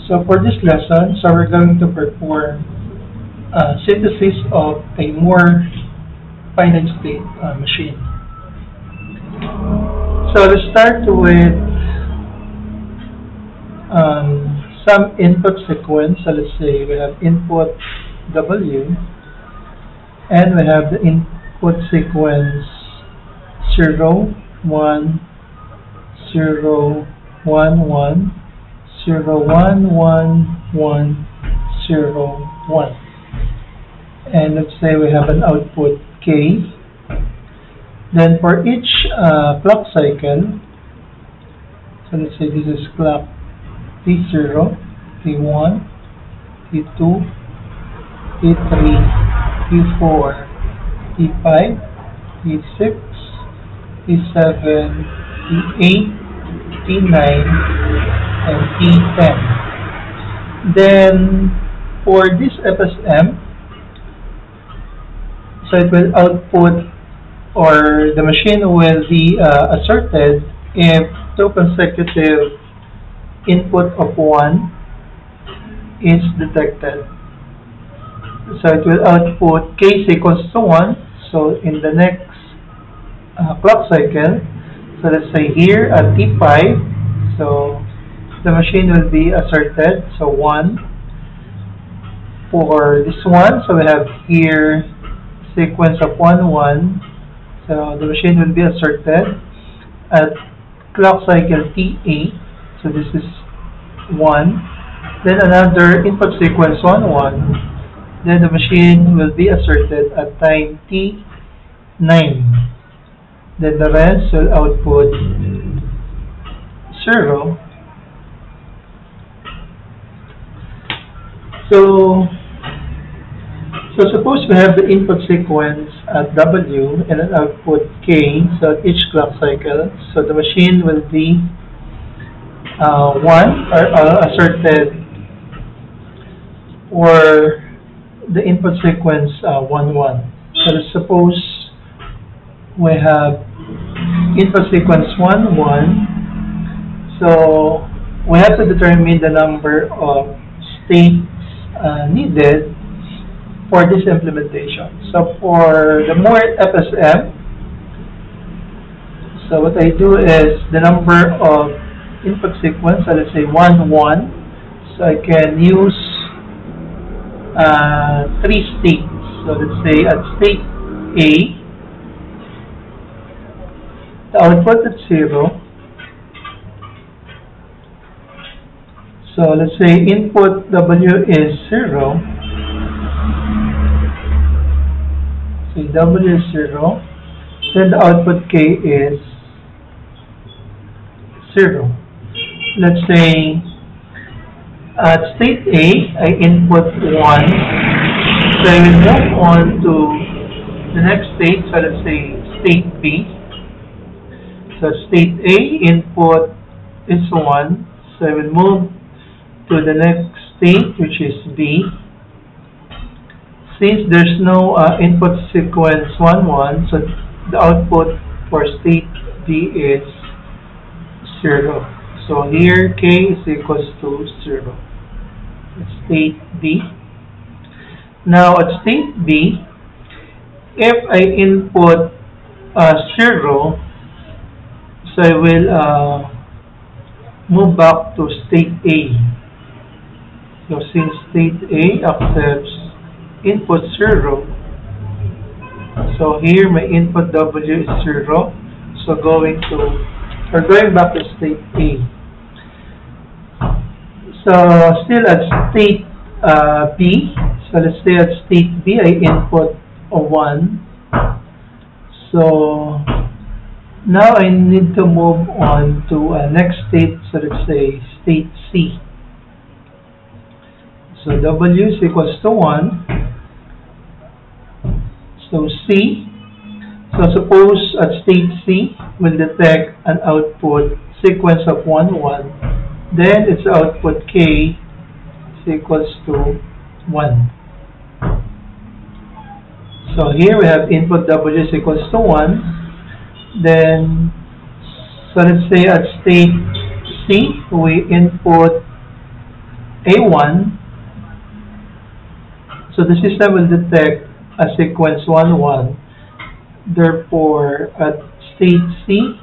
So for this lesson, we're going to perform synthesis of a more finite state machine. So let's start with some input sequence. So let's say we have input W, and we have the input sequence 0, 1, 0, 1, 1, 0, 1, 1, 1, 0, 1. And let's say we have an output K. Then for each clock cycle, so let's say this is clock T0, T1, T2, T3, T4, T5, T6, T7, T8, T9, and T10. Then for this FSM, so it will output, or the machine will be asserted if two consecutive input of 1 is detected. So it will output K is equals to 1. So in the next clock cycle, so let's say here at T5, so the machine will be asserted. So 1 for this one. So we have here sequence of 1, 1. So the machine will be asserted at clock cycle T8. So this is 1. Then another input sequence 1, 1. Then the machine will be asserted at time T9. Then the rest will output 0. So suppose we have the input sequence at W and an output K, so at each clock cycle. So the machine will be 1 or asserted for the input sequence 1, 1. So suppose we have input sequence 1, 1. So we have to determine the number of states needed for this implementation. So for the more FSM, so what I do is the number of input sequence, so let's say 1, 1. So I can use 3 states. So let's say at state A, the output is 0. So let's say input W is 0. So W is 0. Then the output K is 0. Let's say at state A, I input 1. So I will move on to the next state. So let's say state B. So state A, input is 1. So I will move to the next state, which is B. Since there's no input sequence 1, 1, so the output for state B is 0. So here K is equals to 0. It's state B. Now at state B, if I input 0, so I will move back to state A. So since state A accepts input 0, so here my input W is 0. So going back to state A. So still at state B. So let's say at state B, I input a 1. So now I need to move on to next state. So let's say state C. So W is equals to 1. So C. So suppose at state C, we'll detect an output sequence of 1, 1. Then its output K is equals to 1. So here we have input W is equals to 1. Then, so let's say at state C, we input A1, so the system will detect a sequence 1, 1. Therefore, at state C,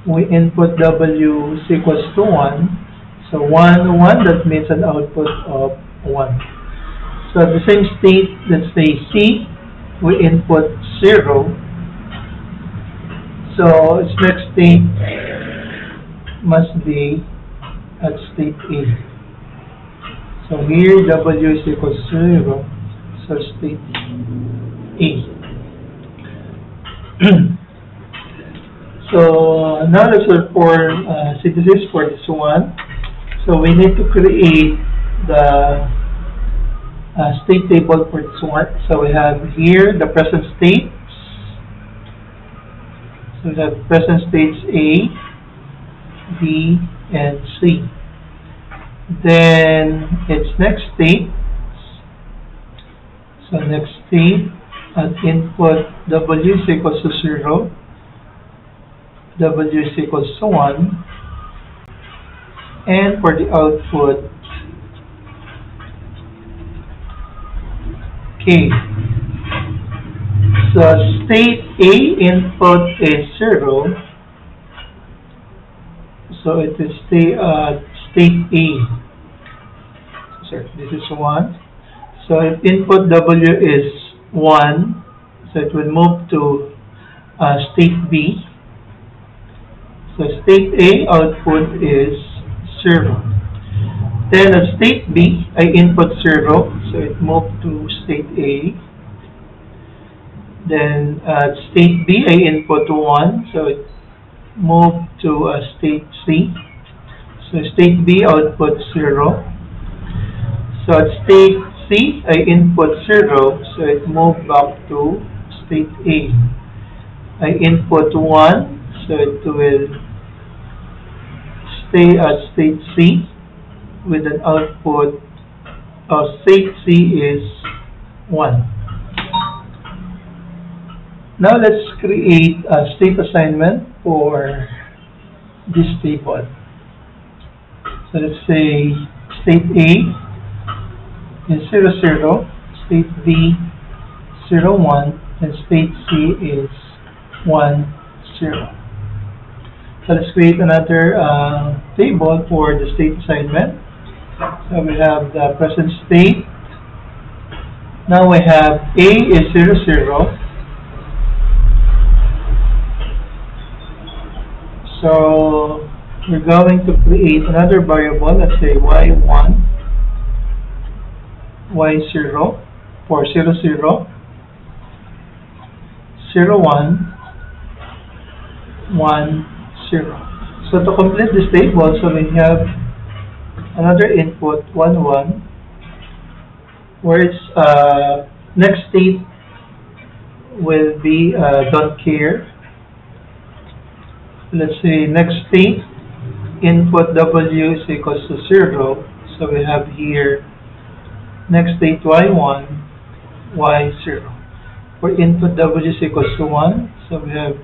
we input W is equals to 1. So 1, 1, that means an output of 1. So at the same state, let's say C, we input 0. So its next state must be at state A. So here W is equals to 0. So state A. So now let's perform synthesis for this one. So we need to create the state table for this one. So we have here the present states. So we have present states A, B, and C. Then its next state. So next state at input W is equals to 0. W is equals to 1. And for the output, K. So state A input is 0. So it is state A. Sorry, this is 1. So if input W is 1, so it will move to state B. So state A output is 0. Then at state B, I input 0, so it moved to state A. Then at state B, I input 1, so it moved to state C. So state B output 0. So at state C, I input 0, so it moved back to state A. I input 1, so it will stay at state C with an output of state C is 1. Now let's create a state assignment for this table. So let's say state A is 0, 0, state B 0, 1, and state C is 1, 0. So let's create another table for the state assignment. So we have the present state. Now we have A is 0, 0. So we're going to create another variable, let's say y1, y0 for 0, 0, 0, 1, 1, 0. So to complete this table, so we have another input 1, 1, where its next state will be don't care. Let's say next state input W is equals to 0. So we have here next state y1, y0. For input W is equals to 1, so we have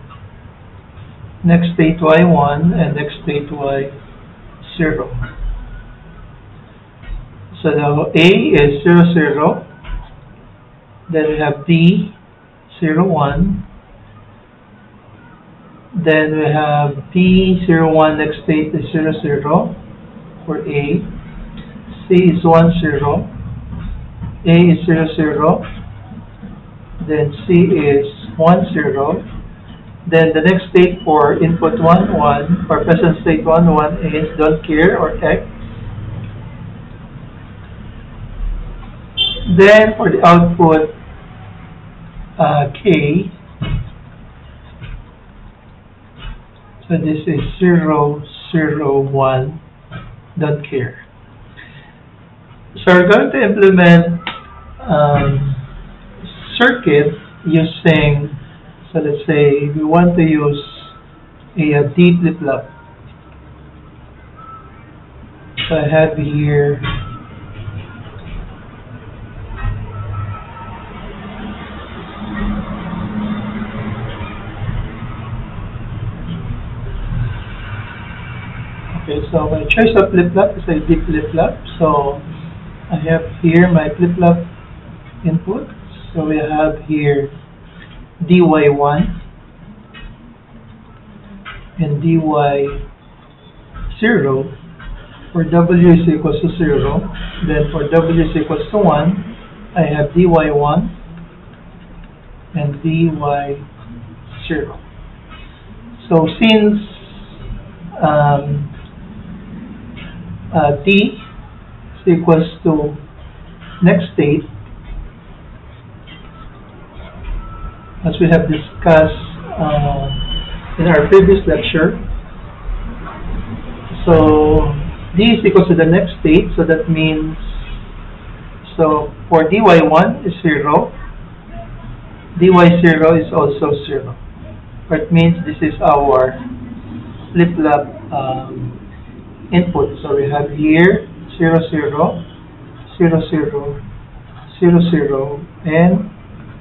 next state y1 and next state y0. So now A is 0, 0. Then we have B 0, 1. Then we have B 0, 1, next state is 0, 0 for A. C is 1, 0. A is 0, 0. Then C is 1, 0. Then the next state for input 1, 1, for present state 1, 1 is don't care or X. Then for the output K, so this is 0, 0, 1, don't care. So we're going to implement circuit using, so let's say we want to use a D flip-flop. So I have here So my choice of flip-flop is a D flip-flop. So I have here my flip-flop input. So we have here dy1 and dy0 for w is equals to 0. Then for w is equals to 1, I have dy1 and dy0. So since t is equals to next state, as we have discussed in our previous lecture, so d is equal to the next state, so that means, so for dy1 is 0, dy0 is also 0. It means this is our flip-flop input. So we have here 0, 0, 0, 0, 0, 0, and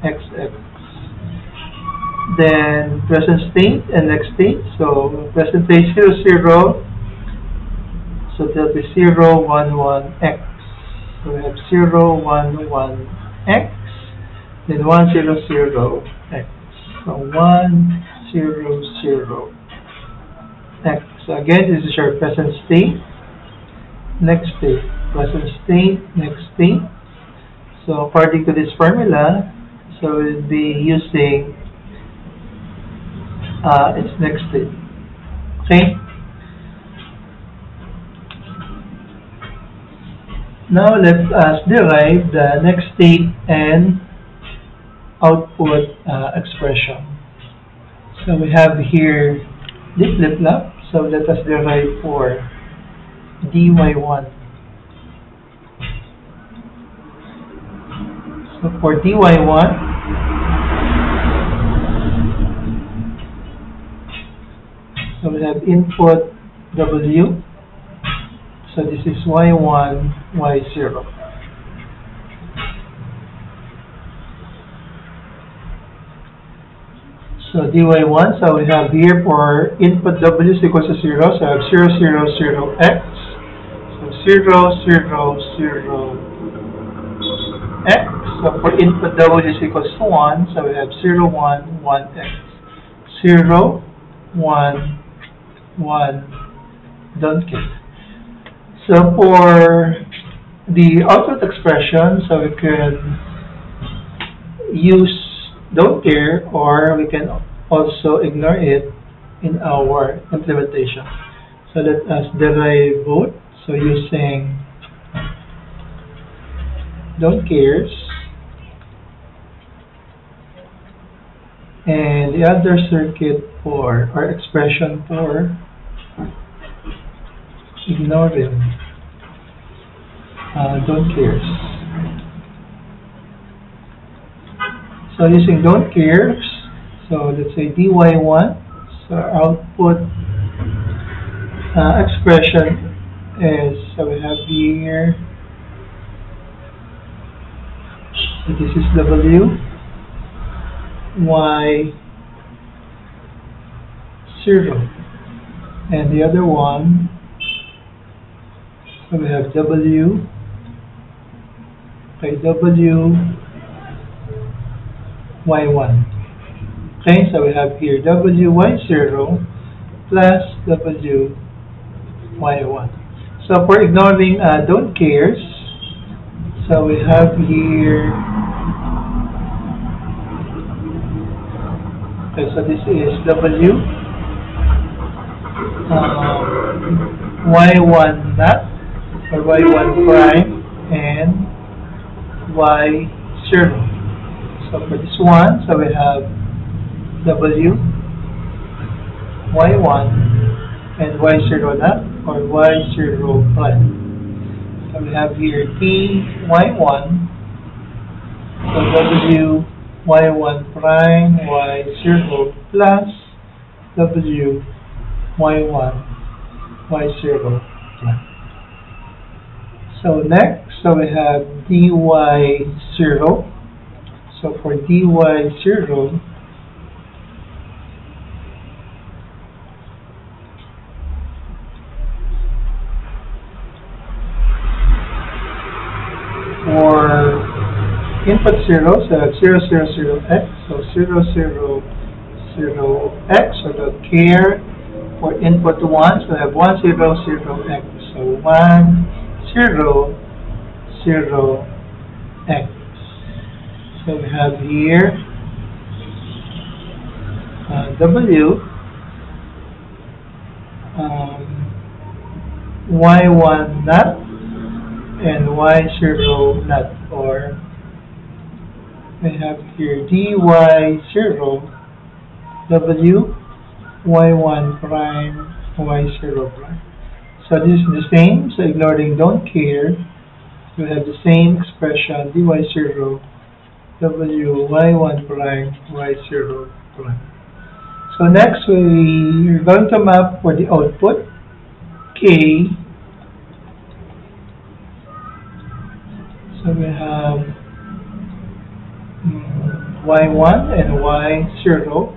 XX. Then present state and next state. So present state 0, 0. So that will be 0, 1, 1, X. So we have 0, 1, 1, X. Then 1, 0, 0, X. So 1, 0, 0, X. So again, this is your present state, next state, present state, next state. So according to this formula, so we'll be using its next state. Okay. Now let us derive the next state and output expression. So we have here the flip-flop. So let us derive for dy1. So for dy1, so we have input w. So this is y1, y0. So dy1, so we have here for input w is equals to 0, so I have 0, 0, 0, x. So 0, 0, 0, x. So for input w is equals to 1, so we have 0, 1, 1, x. 0, 1, 1, don't care. So for the output expression, so we can use don't care, or we can also ignore it in our implementation. So let us derive both. So using don't cares and the other circuit for, or expression for, ignoring don't cares. So using don't cares, so let's say dy1, so our output expression is, so we have here, so this is w, y, 0, and the other one, so we have w, okay, w, y1. Okay, so we have here w, y0 plus w, y1. So for ignoring don't cares, so we have here, okay, so this is w, y1 not, or y1 prime, and y0. So for this one, so we have w, y1, and y0 not, or y0 prime. So we have here t, y1, so w, y1 prime, y0 plus w, y1, y0 prime. So next, so we have dy0. So for dy0, For input 0, so I have 0, 0, 0, x, so 0, 0, 0, x, so don't care. For input 1, so I have 1, 0, 0, x, so 1, 0, 0, x. So we have here W, Y1 not, and Y0 not, or we have here dy0 W, Y1 prime, Y0 prime. So this is the same, so ignoring don't care, we have the same expression dy0 W, Y1 prime, Y0 prime. So next we are going to map for the output K. So we have Y1 and Y0,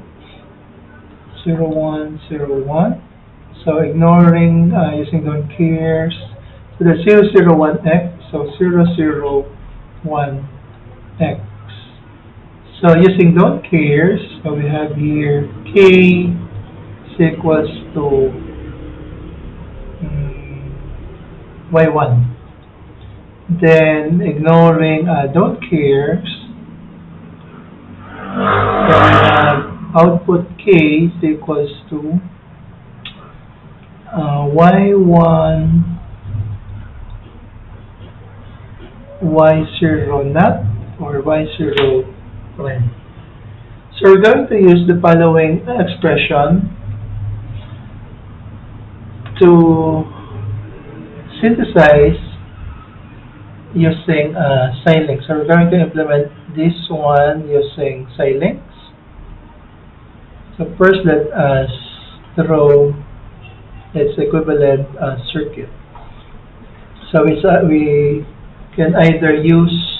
0, 1, 0, 1. So ignoring, using don't cares, so that's 0, 0, 1, x, so 0, 0, 1, x. So using don't cares, so we have here K is equals to Y1. Then ignoring don't cares, so we have output K is equals to Y1, Y0 not, or Y0 prime. So we're going to use the following expression to synthesize using Xilinx. So we're going to implement this one using Xilinx. So first let us draw its equivalent circuit. So we can either use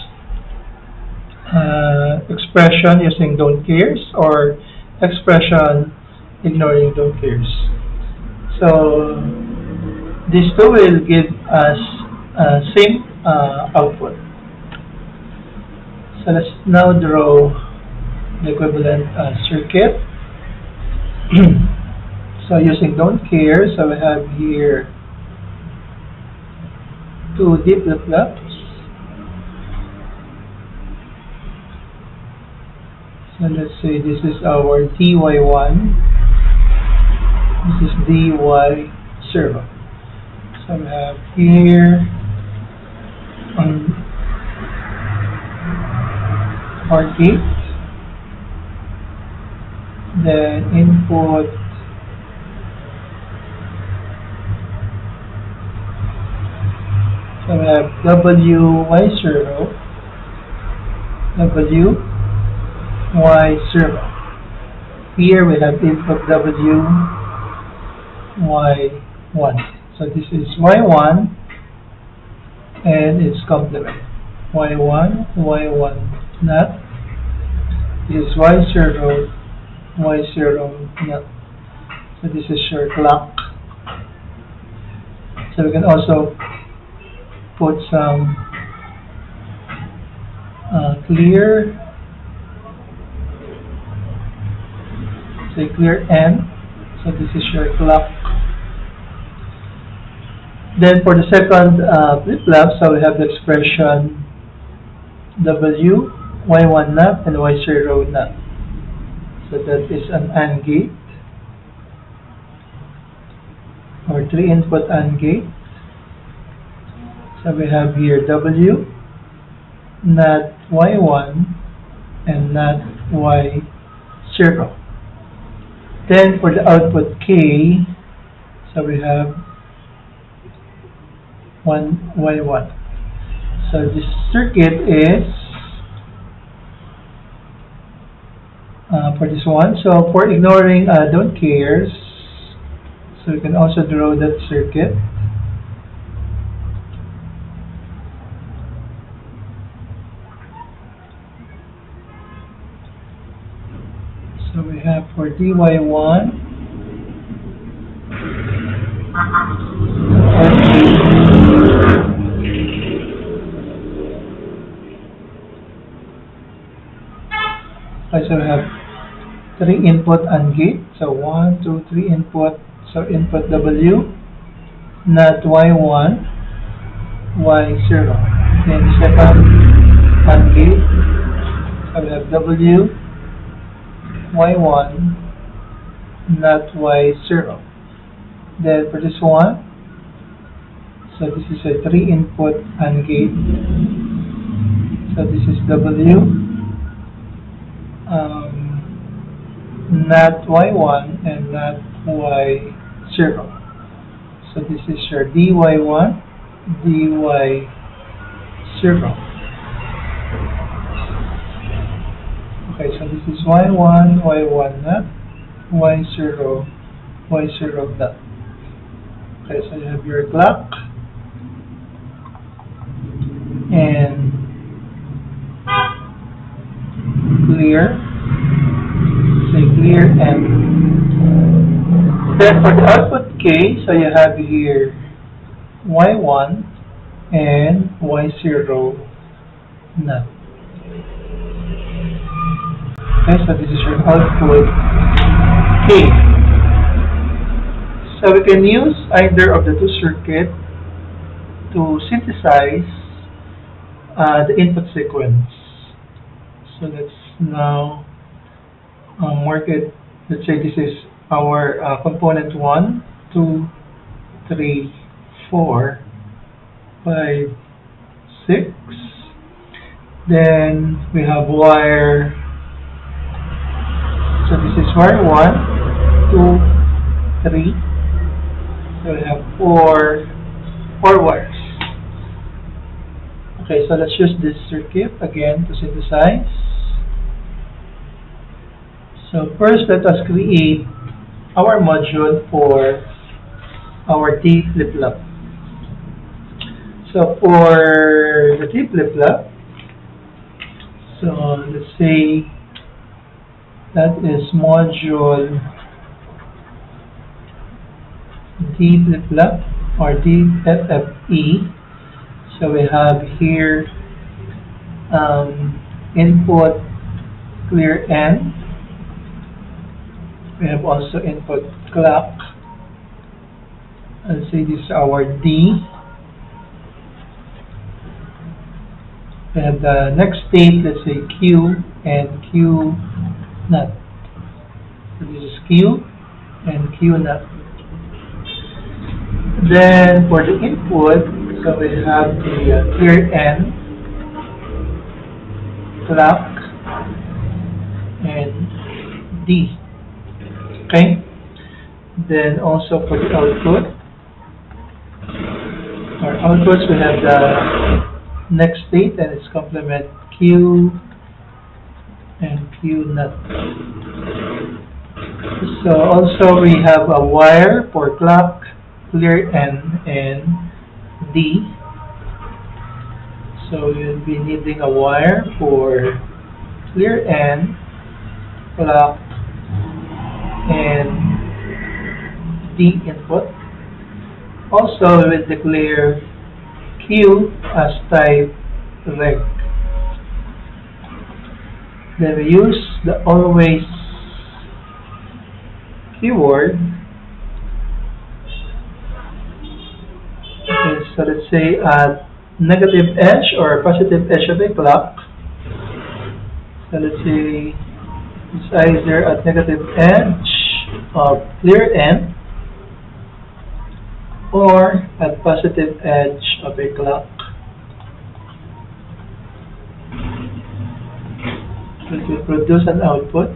expression using don't cares or expression ignoring don't cares. So these two will give us same output. So let's now draw the equivalent circuit. So using don't care, so we have here two D flip-flops. So let's say this is our dy1, this is dy0. So we have here on our gate, then input so we have wy0, wy0. Here we have input wy1. So this is y1 and its complement. y1, y1 not. This is y0, y0 not. So this is your clock. So we can also put some clear, say clear N. So this is your clock. Then for the second flip-flop, so we have the expression W, Y1 not, and Y0 not. So that is an AND gate, or 3-input AND gate. So we have here W, not Y1, and not Y0. Then for the output K, so we have 1, Y1. So this circuit is for this one. So for ignoring don't cares, so we can also draw that circuit. So we have for dy1, so we have 3 input AND gate. So 1, 2, 3 input. So input W, not Y1, Y0. Then second AND gate. So we have W, Y1, not Y0. Then for this one, so this is a 3 input AND gate. So this is W, not Y1 and not Y0. So this is your DY1, DY0. Okay, so this is Y1, Y1 not, Y0, Y0 not. Okay, so you have your clock and clear. Say clear and then for the output K, so you have here Y1 and Y0 not. Okay, so this is your output K. So we can use either of the two circuits to synthesize the input sequence. So let's now mark it. Let's say this is our component 1, 2, 3, 4, 5, 6. Then we have wire. So this is wire 1, 2, 3. So we have four wires. Okay, so let's use this circuit again to synthesize. So first, let us create our module for our T flip-flop. So for the T flip-flop, so let's say that is module D flip-flop or DFFE. So we have here input clear N. We have also input clock. Let's say this is our D. We have the next state, let's say Q and Q not. So this is Q and Q not. Then for the input, so we have the clear N, clock, and D. Okay. Then also for the output, our outputs we have the next state and its complement Q and Q not. So also we have a wire for clock, clear N, and D. So you'll be needing a wire for clear N, clock, and D input. Also we will declare Q as type reg. Then we use the always keyword. Okay, so let's say at negative edge or positive edge of a clock. So let's say it's either at negative edge of clear N or at positive edge of a clock. So it will produce an output.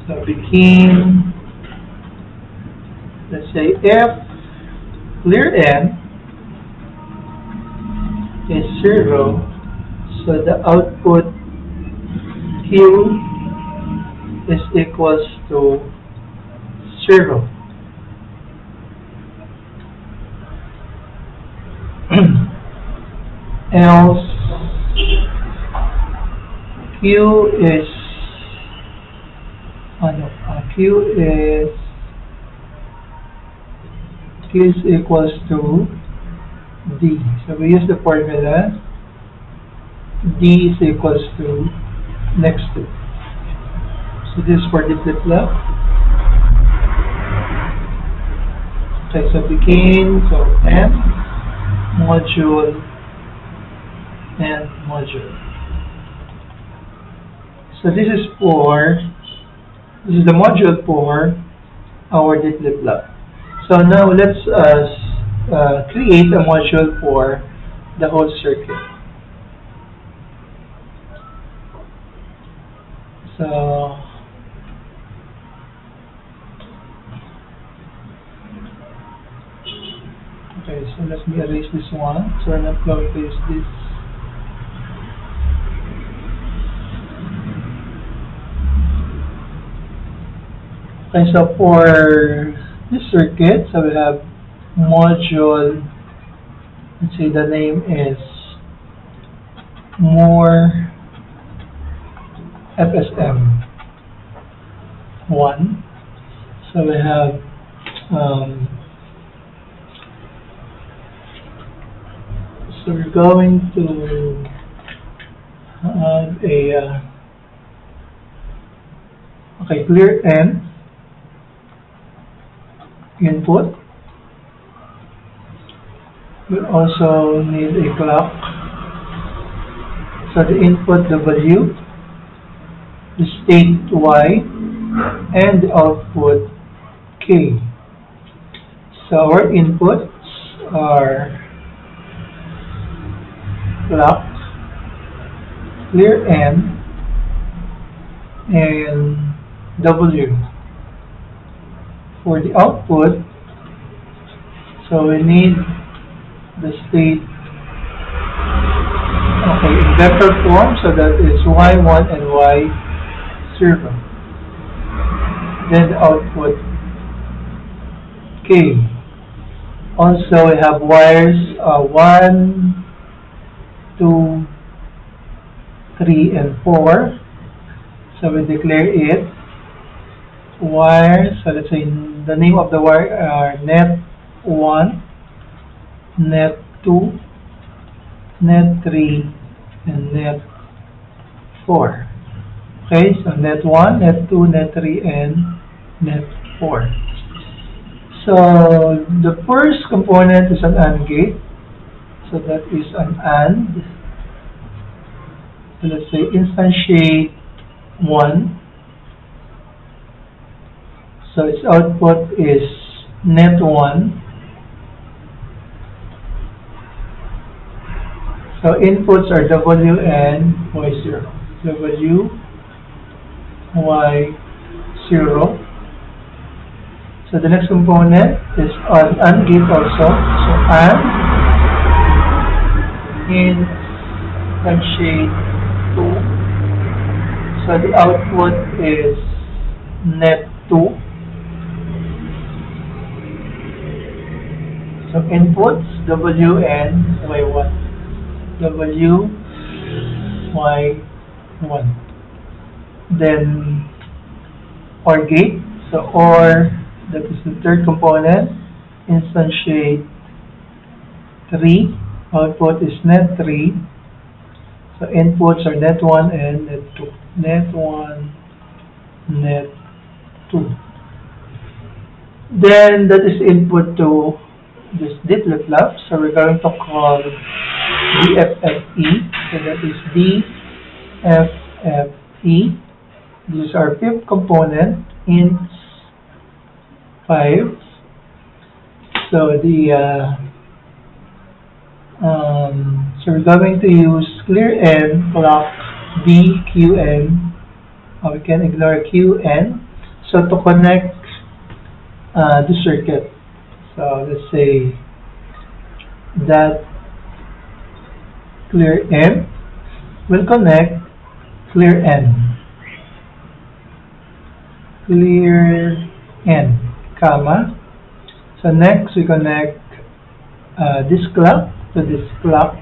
So begin, let's say if clear N is 0, so the output Q is equals to 0. Else Q is equals to D. So we use the formula D is equals to next to. So this is for the flip-flop. Okay, so begin, so M, module, and module. So this is the module for our flip-flop. So now let's create a module for the whole circuit. So okay, so let me erase this one. So we're not going to use this. Okay, so for this circuit, so we have module, let's say the name is more FSM 1. So we have so we're going to have a okay, clear N input. We also need a clock. So the input W, the state Y, and the output K. So our inputs are clock, clear N, and W. For the output, so we need the state, okay, in vector form, so that is Y1 and Y0. Then the output K. Also, we have wires 1, 2, 3, and 4. So we declare it wires. So let's say the name of the wire are net 1, net 2, net 3, and net 4. Okay, so net 1, net 2, net 3, and net 4. So the first component is an AND gate. So that is an AND. So let's say instantiate 1. So its output is net 1. So inputs are W and Y0. W, Y0. So the next component is an AND gate also. So AND instantiate 2. So the output is net 2. So inputs W and Y1. W, Y1. Then OR gate. So OR, that is the third component. Instantiate 3. Output is net 3. So inputs are net 1 and net 2. Net 1, net 2. Then that is input to this flip-flop. So we're going to call DFFE. So that is DFFE. This is our fifth component, int 5. So so we're going to use clear N, clock B, Q, N. We can ignore Q, N. So to connect the circuit. So let's say that clear M will connect clear N. Clear N, comma. So next we connect this clock to this clock.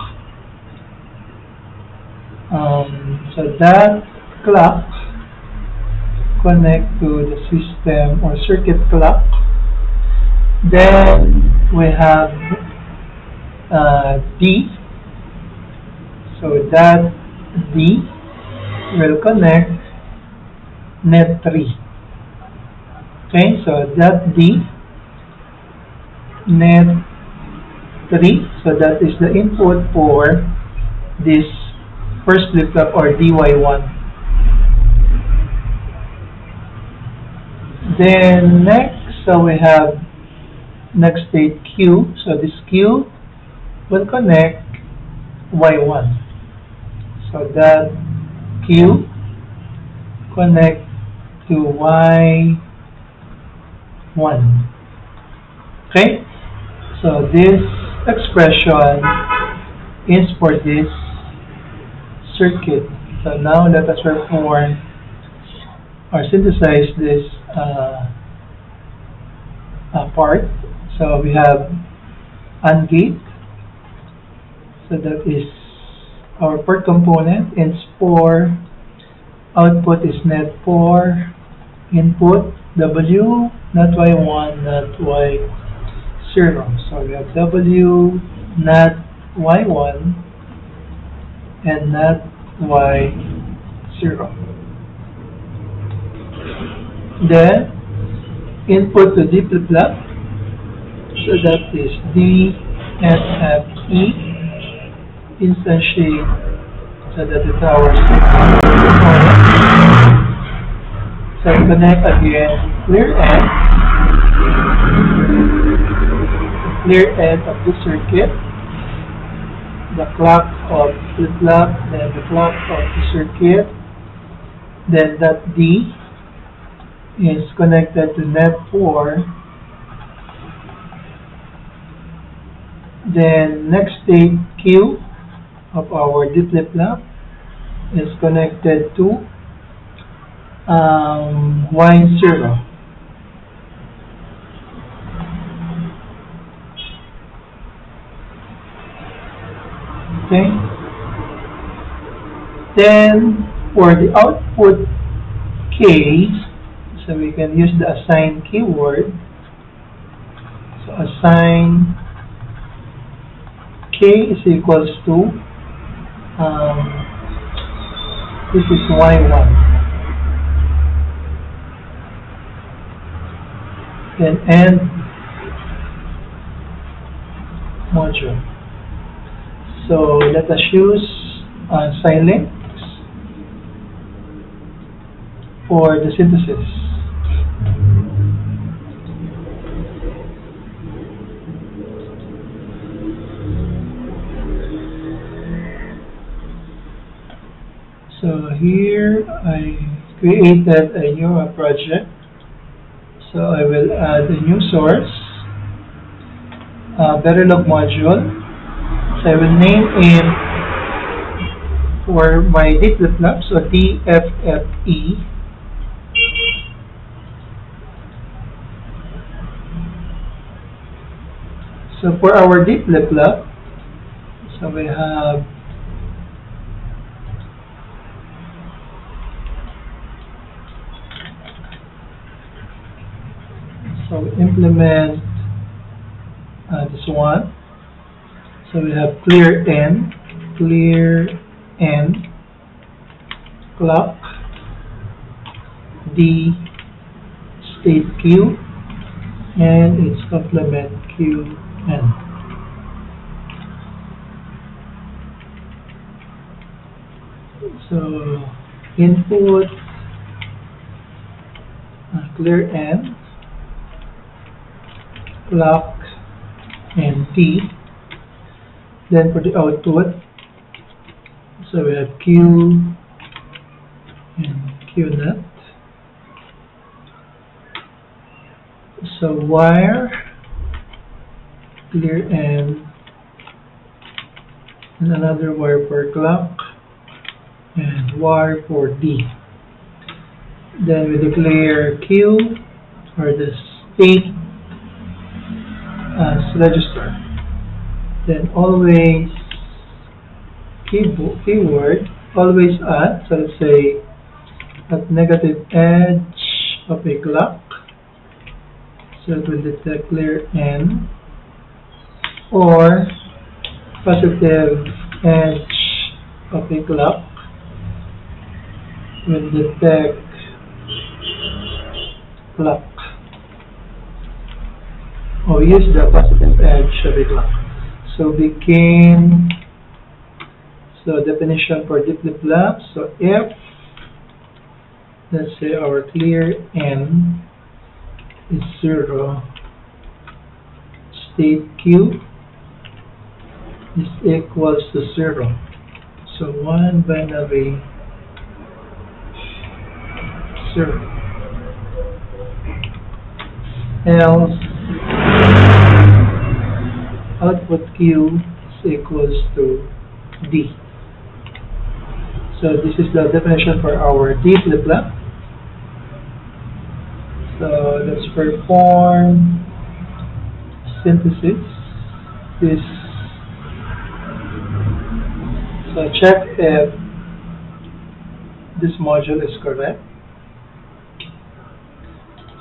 So that clock connect to the system or circuit clock. Then we have D. So that D will connect net 3. Okay, so that D net 3, so that is the input for this first flip-flop or DY1. Then next, so we have next state Q. So this Q will connect Y1. So that Q connect to Y1. Okay? So this expression is for this circuit. So now let us perform or synthesize this part. So we have AND gate. So that is our port component. Ins 4. Output is net 4. Input W, not Y1, not Y0. So we have W, not Y1, and not Y0. Then input to D flip-flop. So that is D and F E. Instantiate. So that is our component. So connect again clear end of the circuit, the clock of flip-flop, then the clock of the circuit, then that D is connected to net 4. Then next state Q of our D flip-flop is connected to Y0. Okay. Then for the output K, so we can use the assign keyword. So assign K is equals to this is Y1. Then end module. So let us use Silent for the synthesis. So here I created a new project. So I will add a new source, Verilog module. So I will name it for my D flip-flop, so DFFE. So for our D flip-flop, so we have so we implement this one. So we have clear end, clock, D, state Q, and its complement QN. So input, clear end, clock, and T. Then for the output, so we have Q and Q net. So wire, clear end, and another wire for clock, and wire for D. Then we declare Q for the state as register. Then always keyword, always at, so let's say at negative edge of a clock. So it will detect clear N, or positive edge of a clock will detect clock. Or use the positive edge of the clock. So begin. So definition for the flip-flop. So if, let's say our clear N is 0, state Q is equals to 0. So 1 binary 0. Else output Q is equals to D. So this is the definition for our D flip-flop. So let's perform synthesis. This. So check if this module is correct.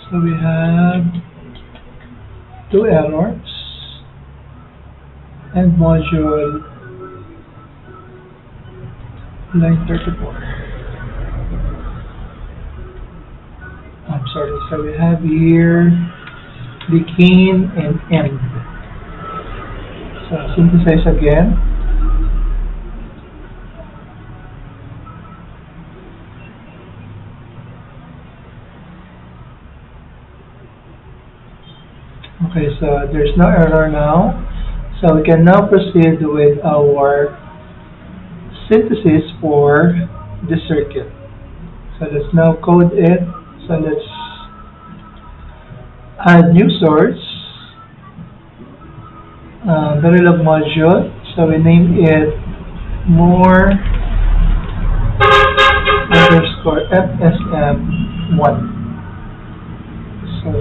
So we have 2 errors and module line 34. I'm sorry, so we have here begin and end. So synthesize again. Okay, so there's no error now. So we can now proceed with our synthesis for the circuit. So let's now code it. So let's add new source, Verilog module. So we name it more underscore FSM 1. So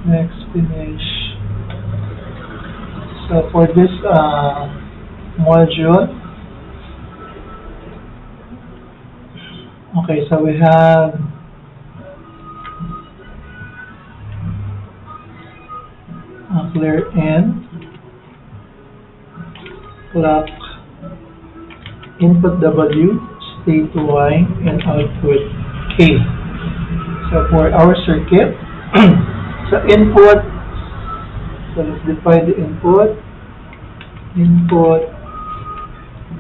next finish. So for this module, okay, so we have a clear N, clock, input W, state Y, and output K. So for our circuit, so input, so let's define the input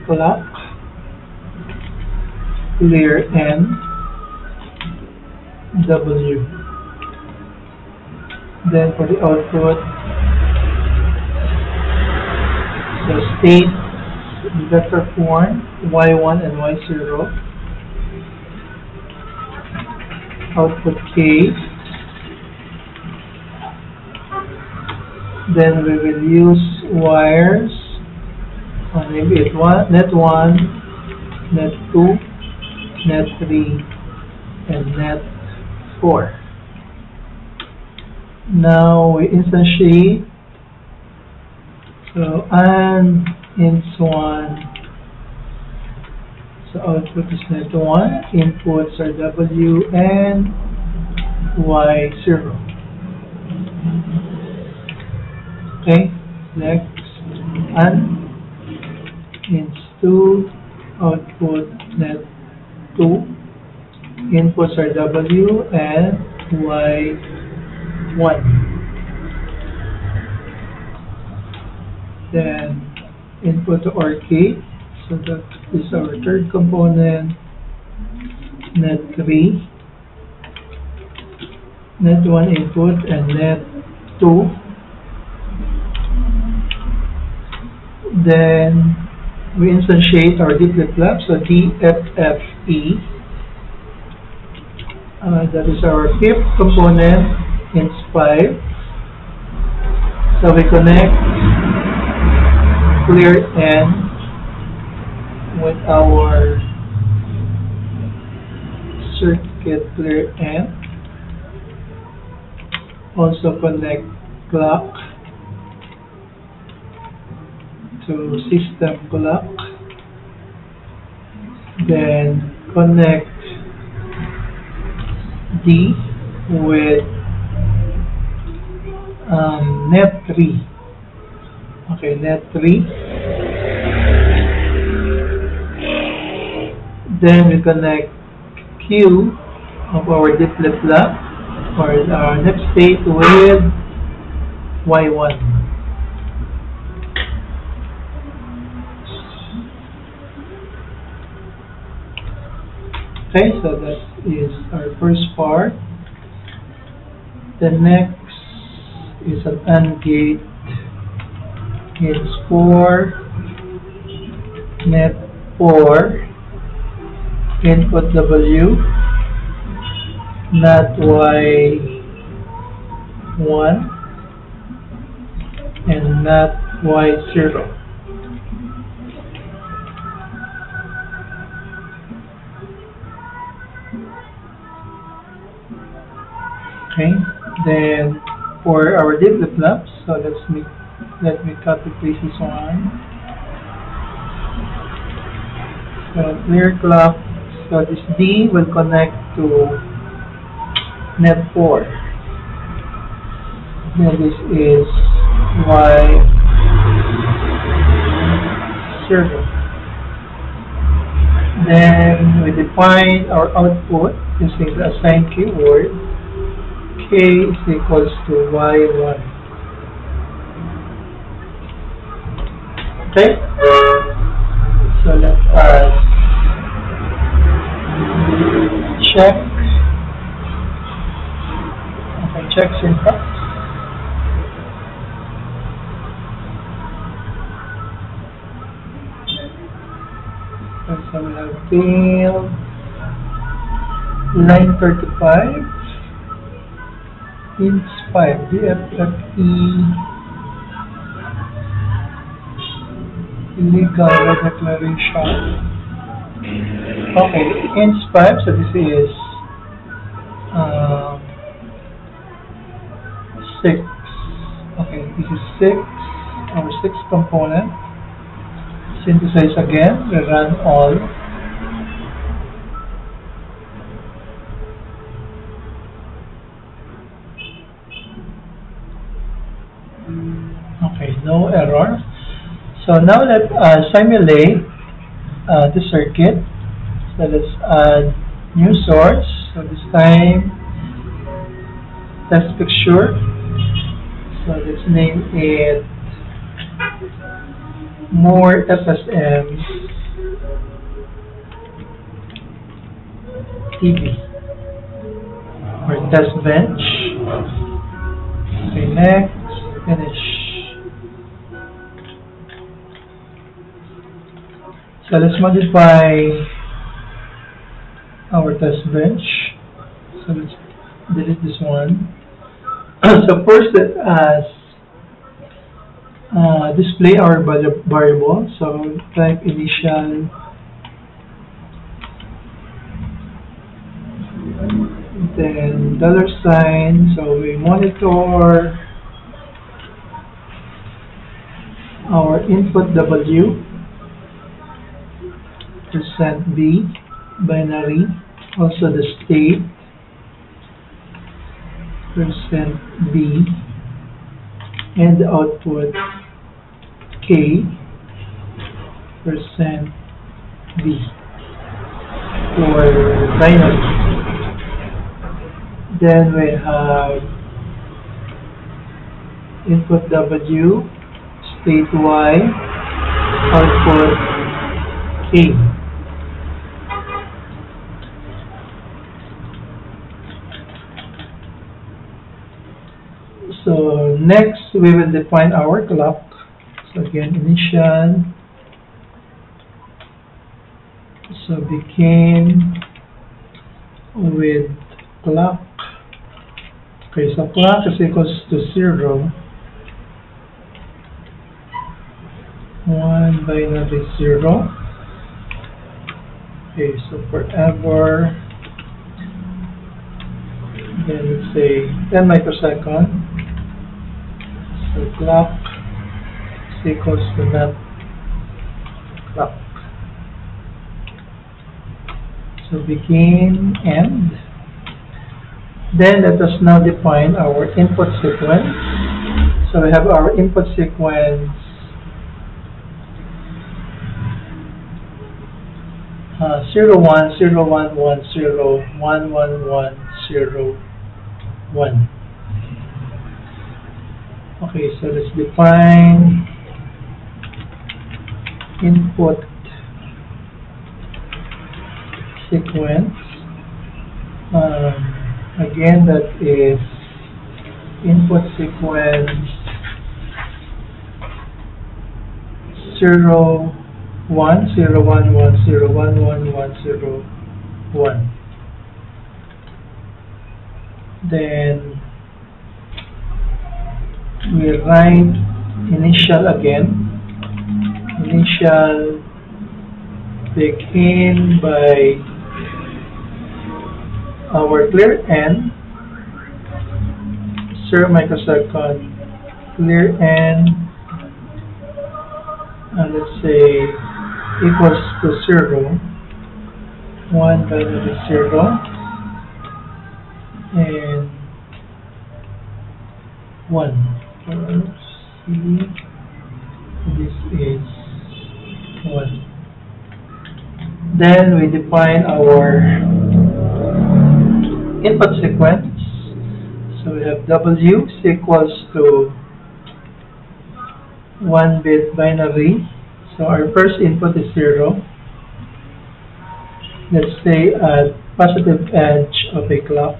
clock, clear N, W. Then for the output, so state vector form Y1 and Y0, output K. Then we will use wires, maybe net 1, net 2, net 3, and net 4. Now we instantiate, so and int 1, so output is net 1, inputs are W and Y0. Okay, next, and int 2, output net 2, inputs are W and Y1. Then input or K, so that is our third component, net 3, net 1 input and net 2. Then we instantiate our D flip-flop, so DFFE. That is our fifth component, int 5. So we connect clear N with our circuit clear N. Also connect clock to system clock. Then connect D with net 3. Okay, net 3. Then we connect Q of our D flip-flop for our next state with y1. Okay, so that is our first part. The next is an AND gate. It's for net 4 input W, not y1 and not y0. Okay, then for our D flip-flops, so let me copy paste this one. So clear clock, so this D will connect to net 4. Then this is y0. Then we define our output using the assigned keyword. K is equals to y1. Okay? So let us check. Okay, check syntax. So we have field line 35. Int 5, DFFE illegal declaration. Okay, int 5, so this is 6. Okay, this is 6, our 6th component. Synthesize again, we run all. Okay, no error. So now let us simulate the circuit. So let's add new source. So this time test picture. So let's name it more FSM TV or test bench. Okay, next, finish. So let's modify our test bench. So let's delete this one. So first let us display our variable. So type initial then $. So we monitor our input W, %B, binary, also the state, %B, and the output K, %B for binary. Then we have input W, state Y, output K. So next we will define our clock. So again, initial. So begin with clock. Okay, so clock is equals to 0. 1 binary 0. Okay, so forever. Then let's say 10 microseconds. So clock is equals to that clock. So begin, end. Then let us now define our input sequence. So we have our input sequence 0 1 0 1 1 0 1 1 1 0 1. Okay, so let's define input sequence. Again, that is input sequence 0, 1, 0, 1, 1, 0, 1, 1, 1, 0, 1. Then we write initial again. Initial begin by our clear N, 0 microsecond, clear N, and let's say equals to 0, 1 value is 0, and 1. See, this is 1. Then we define our input sequence. So we have W is equals to 1-bit binary. So our first input is 0. Let's say at positive edge of a clock.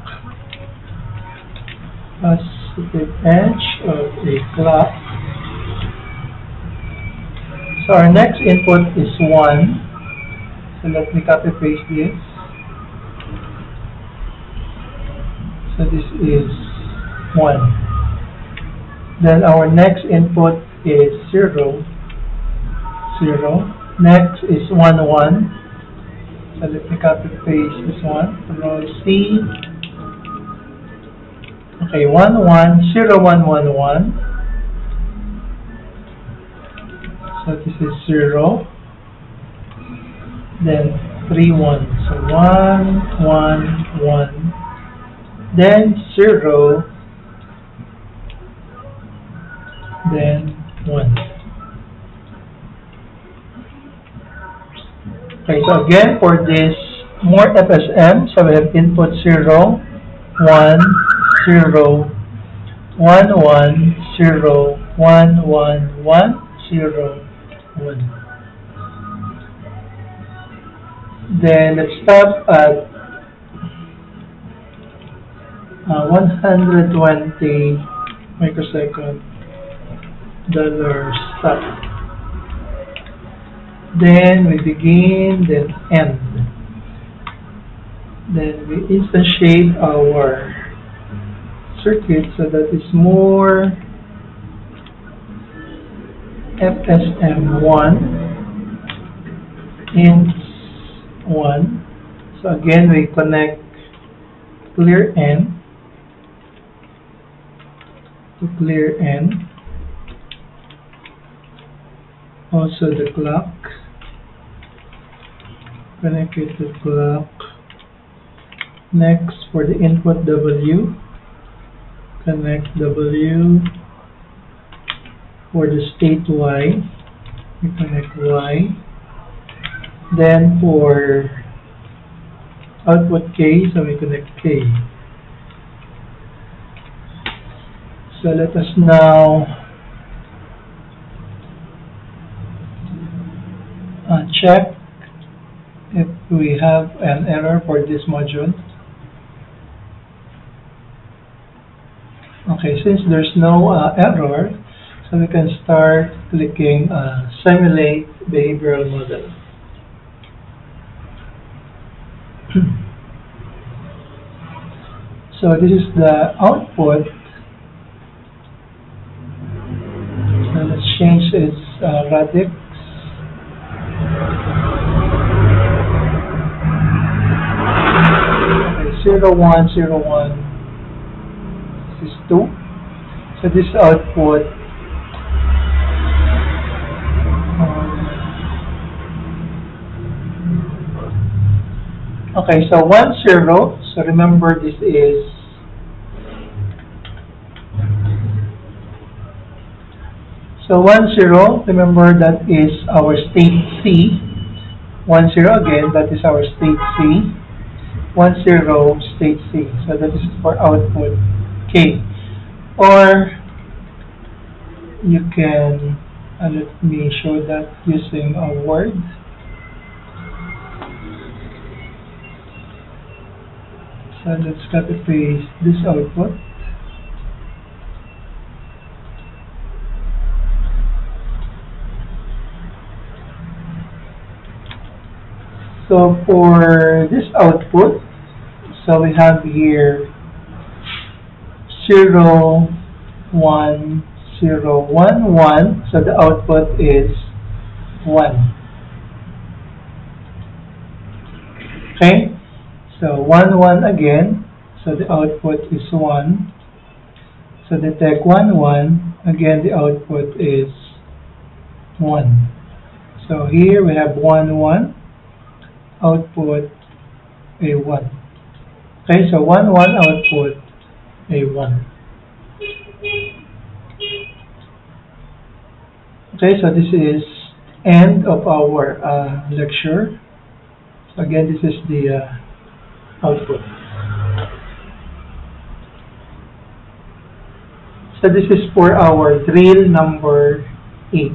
Positive edge of a clock. So our next input is 1. So let me copy paste this. So this is 1. Then our next input is 0. 0. Next is 1, 1. So let me copy paste this one. Control C. Okay, 1, 1, 0, 1, 1, 1. So this is 0. Then 3, 1. So 1, 1, 1. Then 0. Then 1. Okay, so again for this more FSM, so we have input 0, 1, 0, 1, 1, 0, 1, 1, 1, 0, 1. Then let's stop at 120 microsecond $stop. Then we begin, then end. Then we instantiate our circuit so that it's more FSM1 int 1. So again we connect clear N to clear N. Also the clock, connect it to clock. Next for the input W, connect W. For the state Y, we connect Y. Then for output K, so we connect K. So let us now check if we have an error for this module. Okay, since there's no error, so we can start clicking simulate behavioral model. So this is the output. So let's change its radix. Okay, 0, 1, 0, 1. This is 2. So this output. Okay, so 1, 0. So remember this is so 1, 0. Remember that is our state C. 1, 0 again. That is our state C. 1, 0 state C. So that is for output. Okay, or you can let me show that using a word. So let's copy paste this output. So for this output, so we have here 0, 1, 0, 1, 1. So the output is 1. Okay? So 1, 1 again. So the output is 1. So detect 1, 1. Again, the output is 1. So here we have 1, 1. Output a 1. Okay, so 1, 1 output a 1. Okay, so this is end of our lecture. So again, this is the output. So this is for our drill number 8.